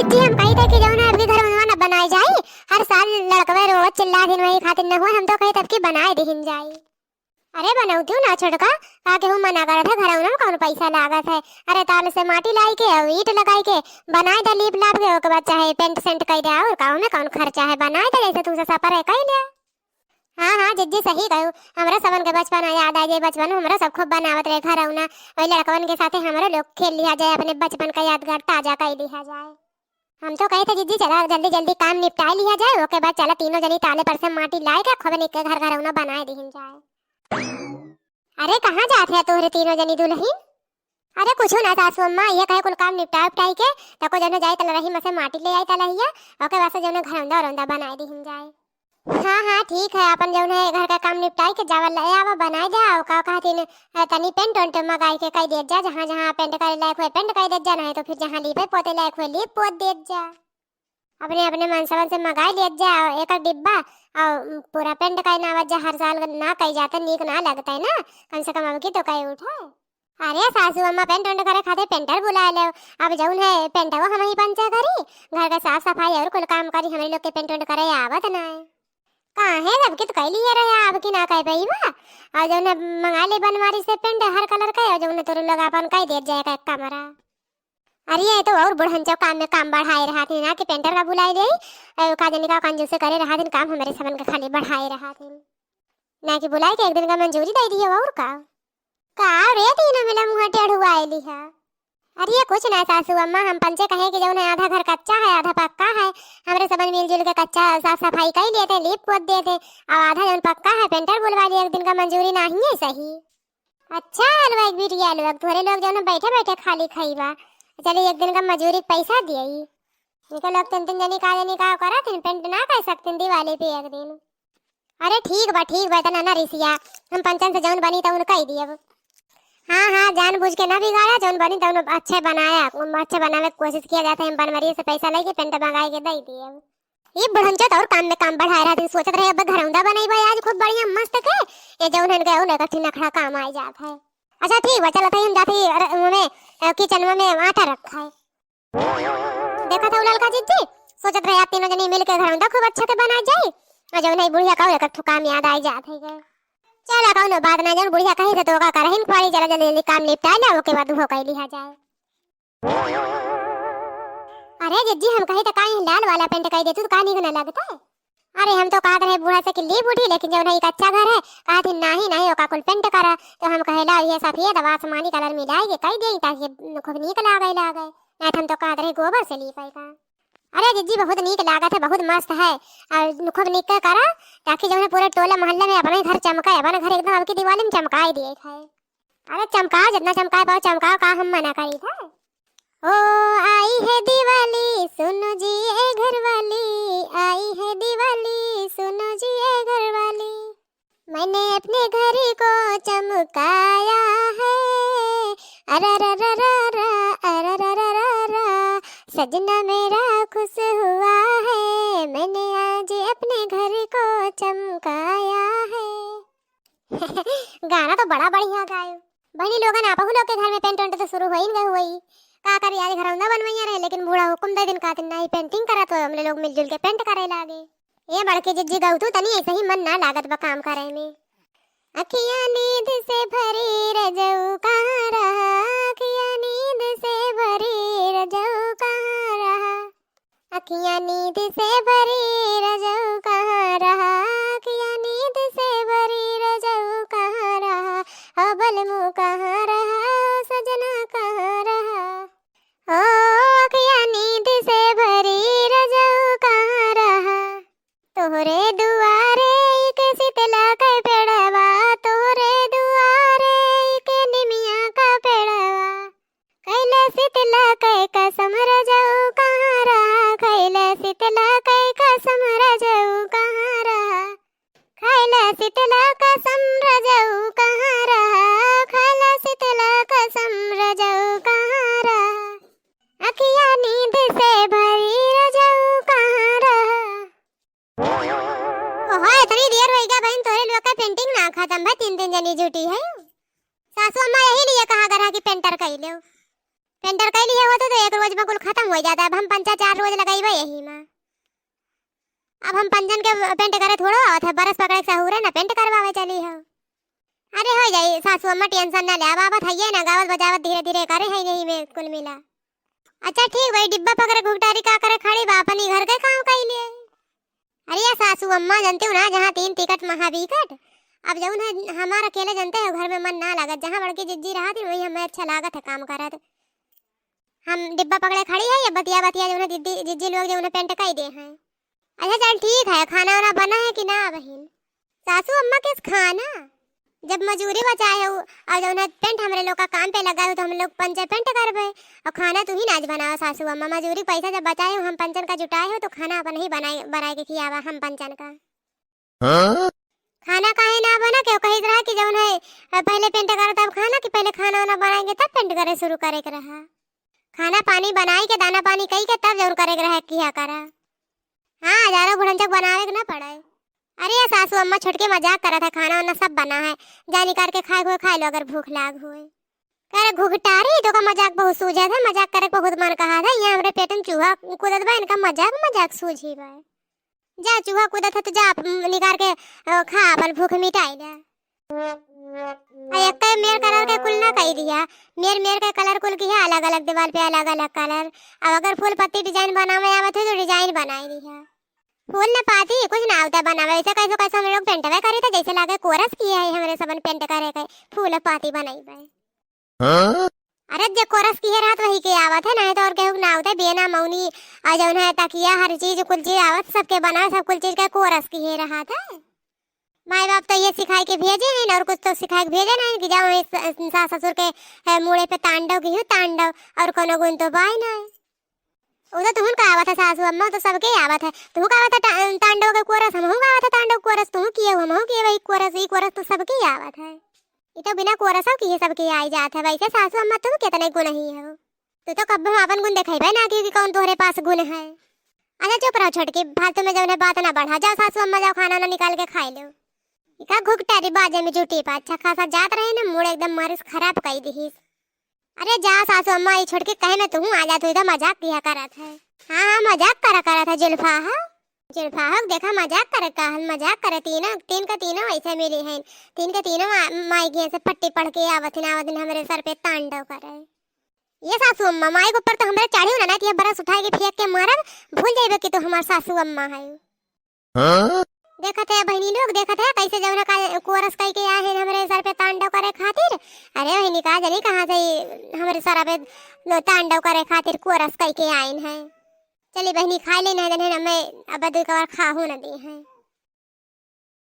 जिज्जी हम कही थे कि जो ना अभी घर में ना बनाई जाई। हर साल लड़कवे रोज चिल्ला दिन वही खातिर न हो, हम तो कही तब की बनाए दिहिन जाई। अरे बनाऊ क्यों ना छोटका, काके हूँ मना करत है, घर में कौन पैसा लागत है। अरे ताल से माटी लाई के और ईंट लगाई के बनाए दे, लीप लाप के ओके बाद चाहे पेंट सेंट कर दे, और गाँव में कौन खर्चा है, बनाए दे जैसे तुमसे सफर है कह ले। हाँ हाँ जिज्जी सही कहू, हमरा सबन के बचपन याद आ जाए, बचपन हमरा सब खूब बनावत रहे घर औना, वही लड़कवन के साथे हमरो लोग खेल लिया जाए, अपने बचपन का यादगार ताजा कर लिया जाए। हम तो कहे थे जिज्जी चला जल्दी जल्दी काम निपटा लिया जाए, ओके बाद चला तीनों जनी ताले पर से माटी लाए के खूब निक के घर घर औना बनाए दिहिन जाए। अरे कहाँ जाते है तोहरे तीनों जनी दुल्हन? अरे कुछ ना सासू अम्मा, ये कहे कुल काम निपटा उपटाई के तको जने जाए तल रही मसे माटी ले आई तलहिया, ओके वासे जने घर औंदा रौंदा बनाए दिहिन जाए। हाँ हाँ ठीक है, अपन जौन है घर का काम निपटाई के जावल ले आवा बनाए दे, और का कहतिन तनी पेंट ओंट मंगाई के कई दे जा, जहां जहां पेंट करे लायक होए पेंट कर दे जा, नहीं तो फिर जहां लीपे पोते लायक होए लीप पोत दे जा। अपने अपने मनसवन से मंगाई ले जा एक डिब्बा, और पूरा पेंट का ना वजह हर साल ना कई जाता नीक ना लगता है ना, कम से कम अब की तो कई उठा। अरे सासू अम्मा पेंट ओंट करे खातिर पेंटर बुला ले, अब जौन है पेंटवा हम ही पंचा करी, घर का साफ सफाई और कुल काम करी, हमारे लोग के पेंट ओंट करे आवत ना है। कहाँ है सबकी तो कह लिए रहे, आपकी ना कह पाई बा, और जौन मंगा ले बनवारी से पेंट हर कलर का, और जौन तोर लोग अपन कह दे जाएगा एक कमरा। अरे ये तो और बुढ़नचो काम में काम बढ़ाए रहा थे ना, कि पेंटर का बुलाई दे, का जनी का कंजूस करे रहा दिन काम, हमारे सबन के खाली बढ़ाए रहा थे ना, कि बुलाई के एक दिन का मंजूरी दे दी है। और का रे तीनों मिला मुंह टेढ़ुआ आईली है। अरे ये कुछ ना सासू अम्मा, हम पंचे कहे कि जौन आधा घर कच्चा है आधा पक्का है, हमारे सबन मिलजुल के कच्चा साफ सफाई कर लेते, लीप पोत देते, और आधा जौन पक्का है पेंटर बुलवा लिए, एक दिन का मंजूरी नहीं है सही। अच्छा अलवा बिटिया लोग तोरे लोग जौन बैठे बैठे खाली खाईबा, चलिए एक दिन का मजूरी पैसा दिए, निकल लोग तीन तीन जनी का करा थे, पेंट ना कर सकते दिवाली पे एक दिन। अरे ठीक बा तना ना रिसिया, हम पंचन से जौन बनी तौन कह दिए। हाँ हाँ जानबूझ के ना बिगाड़ा, जौन बनी तौन अच्छे बनाया, अच्छे बनाने की कोशिश किया जाता है, हम बनवारी से पैसा लेके पेंट मंगाई के दे दिए। ये बुढ़ंचो तो और काम में काम बढ़ा रहा था, सोचत रहे अब घरौंदा बनाई भाई आज खूब बढ़िया मस्त के, ये जौन हन गए उन्हें कठिन नखड़ा काम आ जाता है। अच्छा ठीक बा चलत है, हम जाते में किचन में आटा रखा है, देखा था उलाल का जिज्जी, सोचत रहे आप तीनों जनी मिल के घरौंदा खूब अच्छा के बना जाए, और जौन है बुढ़िया का एक काम याद आ जात है। चला कौनो बात ना, जौन बुढ़िया कही से तो का करहिन पाड़ी, चला जल्दी जल्दी काम निपटा ले, ओके बाद हो कई लिया जाए। अरे जिज्जी हम कही तो काहे लाल वाला पेंट कर दे, तू तो काहे नहीं लगता है। अरे हम तो कहते रहे बूढ़ा से कि लीप उठी, लेकिन जौन है कच्चा घर है, कहते नहीं ओका कुल पेंट करा, तो हम कहेला ये सफेद और आसमानी कलर मिलाई के कई दे, ताकि खूब नीक लागे नहीं, हम तो कहते रहे गोबर से लीपाई का। अरे जिज्जी बहुत नीक लागत है, बहुत मस्त है, और खूब नीक करा, ताकि जो है पूरे टोला मोहल्ले में अपने घर चमकाए, अपने घर एकदम आपकी दिवाली में चमकाए दिए है। अरे चमकाओ जितना चमकाए पाओ चमकाओ, का हम मना करी था। ओ आई है दिवाली सुनो जी ए घर वाली, आई है दिवाली सुनो जी ए घर वाली, मैंने अपने घर को चमकाया है, अररररररा अररररररा, सजना मेरा खुश हुआ है, मैंने आज अपने घर को चमकाया है। गाना तो बड़ा बढ़िया गायो बहनी लोगन, आप लोग के घर में पेंट वेंट तो शुरू हो ही गए हुई, का कर यार घरौंदा बनवैया रहे, लेकिन बूढ़ा हुकुम दे दिन कहते नहीं पेंटिंग करा, तो हमले लोग मिलजुल के पेंट करे लागे। ये बड़के जिज्जी गऊ तू तनी ऐसे ही मन ना लागत बा काम करे में। अखियां नींद से भरी रजऊ कहाँ रहा, अखियां नींद से भरी रजऊ कहाँ रहा, अखियां नींद से भरी रजऊ कहाँ रहा, अखियां नींद से भरी रजऊ कहाँ रहा, ओ बलमू कहाँ रहा, ओ सजना कहाँ रहा, ओ अखियां नींद से भरी रजऊ कहाँ रहा, तोहरे दुआरे के शीतला के पेड़वा, तोहरे दुआरे के निमिया का पेड़वा, कैला शीतला के कसम रजऊ कहाँ रहा, कैला शीतला के कसम रजऊ कहाँ रहा, कैला शीतला कसम रजऊ कहाँ रहा, कैला शीतला कसम रजऊ कहाँ रहा, अखियां नींद से भरी रजऊ कहाँ रहा। ओहो इतनी देर हो गया बहन, तोरे लोग का पेंटिंग ना खत्म भाई, तीन तीन जनी जुटी है। सासू अम्मा यही लिए कहा करा कि पेंटर कह लो, पेंटर कई लिए होते तो एक रोज में कुल खत्म हो जाता है। अब हम 5-4 रोज लगाइबे यही में। अब हम पंजन के पेंट करे थोड़ो आवत है, बरस पकड़े सहूरे ना पेंट करवावे चली है। अरे हो जाई सासू अम्मा, टेंशन ना ले। अब आवत है ना गावत बजावत धीरे धीरे करे है नहीं में कुल मिला। अच्छा ठीक भाई, डिब्बा पकड़े घुगटारी का करे खड़ी बा अपनी घर के काम कई ले। अरे ये सासू अम्मा जानते हो ना, जहाँ 3 टिकट महाविकट। अब जौन है हमारा अकेले जानते हो घर में मन ना लागत, जहाँ बड़की जिज्जी रहा थी वही हमें अच्छा लागत है काम करत। हम डिब्बा पकड़े खड़ी है या बतिया बतिया जो है दीदी जिज्जी लोग जो उन्हें पेंट कई दे हैं। अच्छा चल ठीक है, खाना वाना बना है कि ना बहन? सासू अम्मा किस खाना, जब मजूरी बचाए हो और जो है पेंट हमारे लोग का काम पे लगा हो तो हम लोग पंचर पेंट करबे। और खाना तू ही नाच बनाओ सासू अम्मा, मजूरी पैसा जब बचाए हो हम पंचन का जुटाए हो तो खाना अपन ही बनाए के खियावा हम पंचन का। खाना काहे ना बना के कही रहा कि जौन है पहले पेंट करो तब खाना, कि पहले खाना वाना बनाएंगे तब पेंट करे शुरू करे के रहा। खाना पानी बनाई के दाना पानी कई के तब जरूर करे के रहा किया करा। हाँ हजारों भुड़ंचक बनावे के ना पड़े। अरे ये सासू अम्मा छुटके मजाक करा था, खाना वाना सब बना है, जा निकाल के खाए हुए खा लो अगर भूख लाग हुए। कह रहे घुघटारी तो का मजाक बहुत सूझा था, मजाक करे बहुत मन कहा था, यहाँ हमारे पेट में चूहा कूदत बा, इनका मजाक सूझी बा। जा चूहा कूदत है तो जा निकाल के खा अपन भूख मिटाई ले। एक मेर कलर के कुल ना कही दिया, मेर के कलर कुल की है अलग अलग, दीवार पे अलग अलग कलर। अब अगर फूल पत्ती डिजाइन बनावे आवत है तो डिजाइन बनाई दिया। फूल न पाती कुछ ना होता बनावे, ऐसे कैसे कैसे हम लोग पेंटवे करे थे, जैसे लागे कोरस किया है हमारे सबन पेंट करे के फूल पाती बनाई बे। अरे जो कोरस की है रात वही के आवत है, नहीं तो और केहू ना होता। बेना मौनी आ जौन है तकिया हर चीज कुल चीज आवत सबके बना, सब कुल चीज का कोरस की है रहा था। माई बाप तो ये सिखाई के भेजे हैं और कुछ तो सिखा के भेजे नहीं कि जाओ सास ससुर के मुड़े पे तांडव की तांडव, और कोनो गुण तो बाई नहीं। वो तो तुम का आवत है सासू अम्मा, तो सबके आवत है। तुम का आवत है तांडव के कोरस, हम का आवत है तांडव कोरस, तुम किए हम किए वही कोरस, ई कोरस तो सबके आवत है। ये तो बिना कोरस की सबके आई जात है। वैसे सासू अम्मा तुम कितने गुण ही है, तू तो कब अपन गुण दिखाई ना कि कौन तोहरे पास गुण है। अच्छा चुप रहो छोटकी, फालतू में जब बात ना बढ़ा। जाओ सासू अम्मा जाओ खाना ना निकाल के खाई लो। इका घुगटारी बाजे में जुटी पा अच्छा खासा जात रहे ना, मूड एकदम मारिस खराब कई दीस। अरे जा सासू अम्मा ये छोड़ के कहे में तू आ जा, तू इधर मजाक किया करत है। हाँ मजाक करा था जुल्फा हा जुल्फा हा, देखा मजाक करे का मजाक करे। तीन का तीनों ऐसे मिली हैं, तीन के तीनों माई की से पट्टी पढ़ के आवथिन हमारे सर पे तांडव करे। ये सासू अम्मा माई के ऊपर तो हमारे चढ़ी ना कि बरस उठा के फेंक के मारब, भूल जाइबे कि तू हमार सासू अम्मा है। देखत है बहनी लोग, देखत है कैसे जौन का कोरस कई के आए हैं हमारे सर पे तांडव करे खातिर। अरे बहनी का जानी कहां से हमारे सर पे तांडव करे खातिर कोरस कई के आए हैं। चली बहनी खा लेना है, मैं अब दो बार खा हो न दी है।